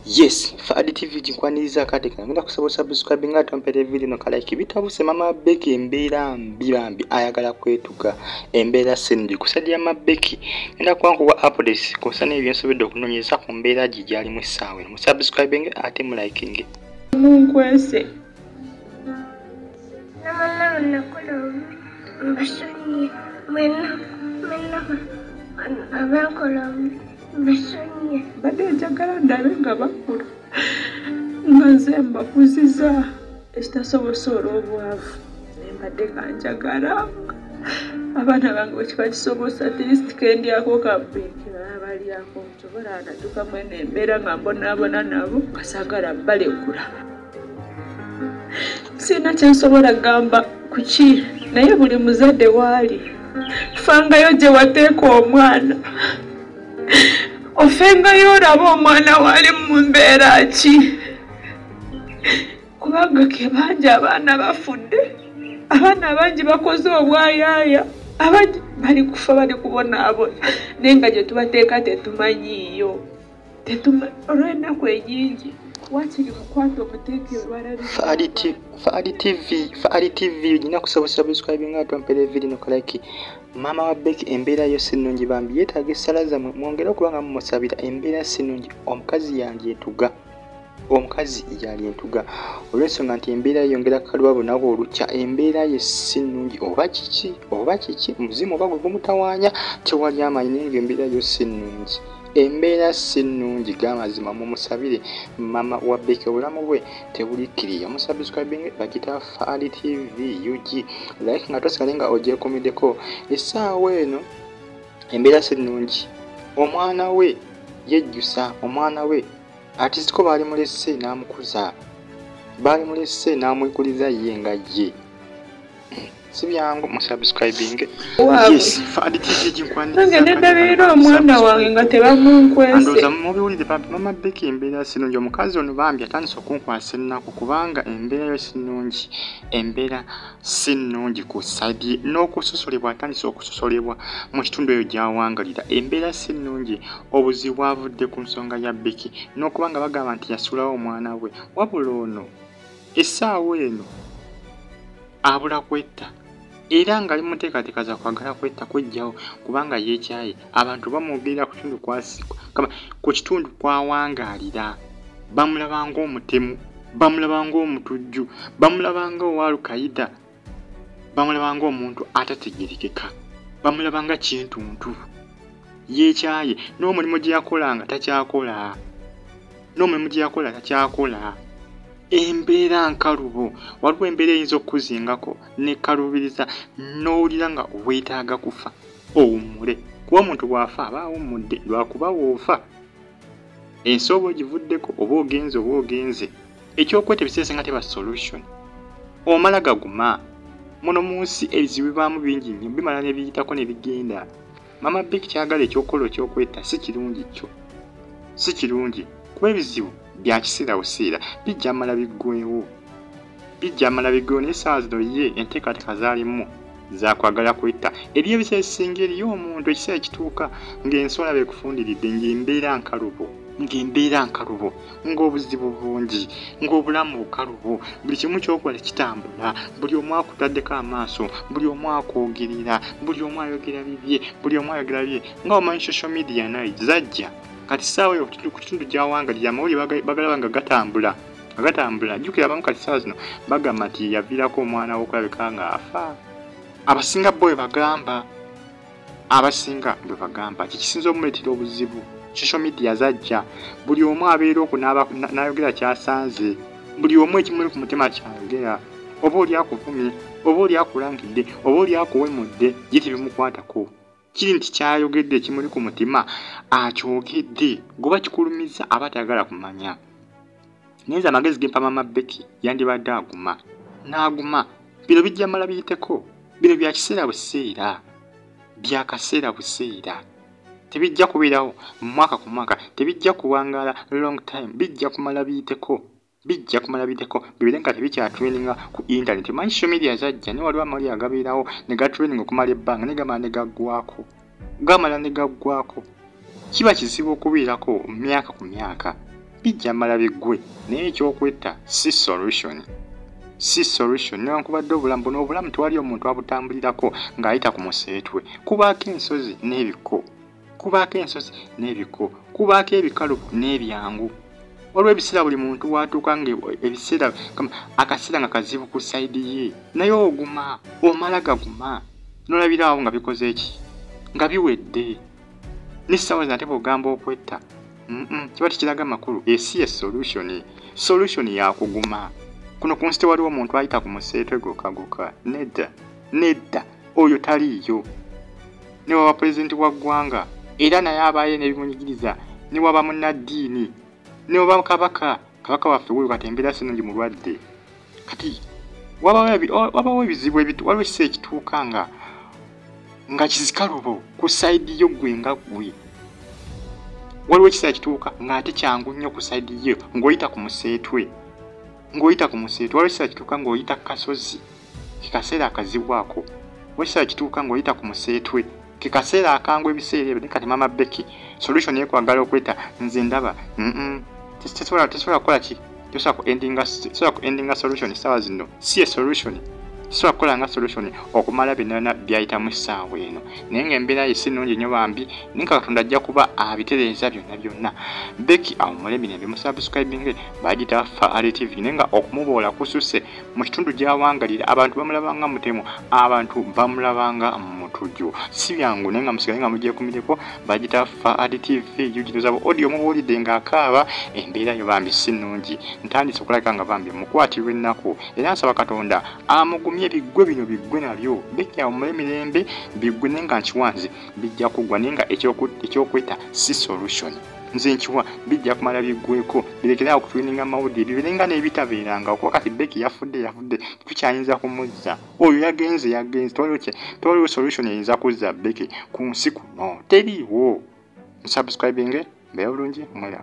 Yes, Fadi TV jinkwaniriza kati ngenda kusaba subscribe nga tompere video no like Bitabuse Mama Becky Embeera Bambi ayagala kwetuka embeera sendi kusadya Becky ngenda kwankuwa updates konsana ebyensobedde okunonyeza ku mbeera gijali mu ssaawa mu subscribing ate mu liking munkwese badde njagala ndabe nga bakulu nga nze mbakuziza ekitasobosa olw'obwavu mbadde kanjagala abaana bange bwekiba kisobosa atleast kendyako kampinki baba balyako nsobola natukamu eno embeera nga mbonaabona nabo kasagala balekula sirina kyensobola gamba kuki naye buli muzadde waali fangayo gye wateeka omwana ofengayo olaba omwana waali mu mbeera ki kubanga ke bangi abaana bafudde abaana abangi bakoze obwayaaya abangi bali kufa bali kubonaabona naye nga gye tubateeka tetumanyiiyo olw'ennaku enyingi wakiri kukwata omuteeke webalabika Fadi TV jina kusaba subscribe nga tompere video no like Mama wa Becky Embeera yo sinungi Bambi yeetaaga essalaza mwongera okubanga mumusabira embeera sinungi omukazi yali entuga olw'ensonga nti embeera yongera kalwabo nabo olukya embeera ye sinungi oba kiki muzimu oba gwe gumutawaanya tewali amanyi naye embeera yo sinungi embeera sinungi gamazima mumusabire Mama wa Becky obulamu bwe tebulikkiriza musubscribing bakita Fadi TV UG like nga tosigale nga ogyekomiddeko essaawa eno embeera sinungi omwana we yejjusa omwana we ati siko baali mulese n'amukuza baali mulese n'amwekuliza ye nga ye sibyangu musubscribing yes Fadi TV jinkwaniriza nange neddabeera omwana wange nga tebamunkwese andoza mubiwulire Bambi Mama Becky embeera sinungi omukazi ono Bambi atandise okunkwasa ennaku kubanga embeera yo sinungi embeera sinungi ku side n'okusosolebwa atandise okusosolebwa mu kitundu eyo gy'awangalira embeera sinungi obuzibu bwavudde ku nsonga ya Becky n'okubanga bagamba nti yasulawo omwana we wabula ono essaawa eno abula kwetta era nga ali muteekateeka za kwagala kwetta kwejjawo kubanga yeekyaye abantu bamwogerera ku kitundu kwawangaalira bamulaba ng'omutemu bamulaba ng'omutujju bamulaba ng'owaalukayida bamulaba ng'omuntu atategerekeka bamulaba nga kintuntu yeekyaye n'omulimu gye yakolanga takyakola embeera nkalubo waliwo embeera eyinza okuzingako nekalubiriza n'owulira nga weetaaga kufa owummule kuba omuntu bw'afa aba awummudde lwakuba woofa ensi oba ogivuddeko oba ogenze ekyokweta ebiseese nga teba solution omala gaguma muno mu nsi ebizibu bibaamu bingi nnyo bimala ne biyitako ne bigenda Mama Becky kyagala ekyokola ekyokweta si kirungi kuba ebizibu bya kiseera buseera bijja mala biggwewo naye essaawa zino ye enteekateeka zaalimu zakwagala kwetta eri ebiseera ebisinga eriyo omuntu ekiseera kituuka ng'ensola beekufundiridde ng'embeera nkalubo ng'obuzibu bungi ng'obulamu bukalubo buli kimu kyokola kitambula buli omu akutaddeko amaaso buli omu akwogerera buli omu ayogera bibye nga omanyi social media naye zajja kati ssaawa eyo ku kitundu gy'awangalira amawulire bagalaba nga gatambula jjukira abamu kati ssaawa zino bagamba nti yaviirako omwana we okulabika nga afa abasinga bwe bagamba kikisinza omumuleetera obuzibu social media zajja buli omu abeera oku n'ayogera kyasanze buli omu ekimuli ku mutima kyayogera oba oli akuvumye oba oli akulangidde oba oli akuwemudde ye tebimukwatako kiri nti kyayogedde ekimuli ku mutima akyogedde goba kikulumiza aba tayagala kumanya nyenza amagezi gempa Mama Becky yandibadde n'aguma bino bijja mala biyiteko bino bya kiseera buseera tebijja kubeerawo mu mwaka ku mwaka tebijja kuwangaala long time bijja kumala biyiteko bibere nga tebikyatraininga ku internet manyi social media zajja ne waliwo amawulire agabeerawo ne gatraining okumala ebbanga ne gamala ne gaggwaako kiba kizibu okubeerako myaka ku myaka bijja mala biggwe naye ekyokwetta si solution newankubadde obulamu n'obulamu tewali omuntu abutambulirako ng'ayita ku museetwe kubaako ensozi n'ebiko kubaako ebikalu n'ebyangu waliwo ebiseera buli muntu watuuka nga ebiseera akaseera nga kazibu ku sayidi ye naye oguma omala gaguma n'olabiraawo nga bikoze eki nga biwedde n'essaawa zino ate bw'ogamba okwetta kiba tekiraga makulu esi ye solution yakuguma kuno ku nsi tewaliwo omuntu ayita ku museetwe gokagoka nedda oyo taliiyo ne waba pulezidenti wa ggwanga era naye abaayo n'ebimunyigiriza ne waba munnaddiini ne waba kabaka waffe wuyo kati embeera sinungi mulwadde kati wabawo ebizibu waliwo ekiseera ekituuka nga kizikalubo ku sayidi yo gwe nga gwe waliwo ekiseera kituuka ng'ate kyangu nnyo ku sayidi yo ng'oyita ku museetwe waliwo ekiseera kituuka ng'oyita ku kasozi kikaseera akazibu ako waliwo ekiseera kituuka ng'oyita ku museetwe kikaseera akangu ebiseera ebyo kati Maama Becky solution yekwagala okwetta nze ndaba tesobola kukola ki tesobola ku endinga solution essaawa zino si ye solution tesobola kukola nga solution okumala byonna byayita mu ssaawa eno naye ng'embeera ye si nnungi nnyo bambi naye Katonda ajja kuba abitereeza byonna Becky awummule emirembe musubscribinge bagita Faali TV naye nga okumuboola kususe mu kitundu gy'awangalira abantu bamulabanga mutemu abantu bamulabanga mutujju si byangu naye nga musigale nga mugyekumireko bagita Faali TV yugirozabo audio mubuulidde ng'akaaba embeera yo bambi si nnungi ntandise okulabika nga bambi mukwatirwa ennaku era nsaba Katonda amugumye ebiggwe bino biggwe nabyo Becky awummule emirembe biggwe naye nga nkiwanze bijja kugwa naye nga ekyokwetta si solution nze nkiwa bijja kumala biggweko birekeraawo okutwininga amawulire bibeerenga n'ebitabeeranga okuba kati Becky yafudde tukyayinza kumuzza oyo yagenze tewaliwo solution eyinza kuzza Becky ku nsi kuno teriiwo musubscribinge mbeera bulungi mwera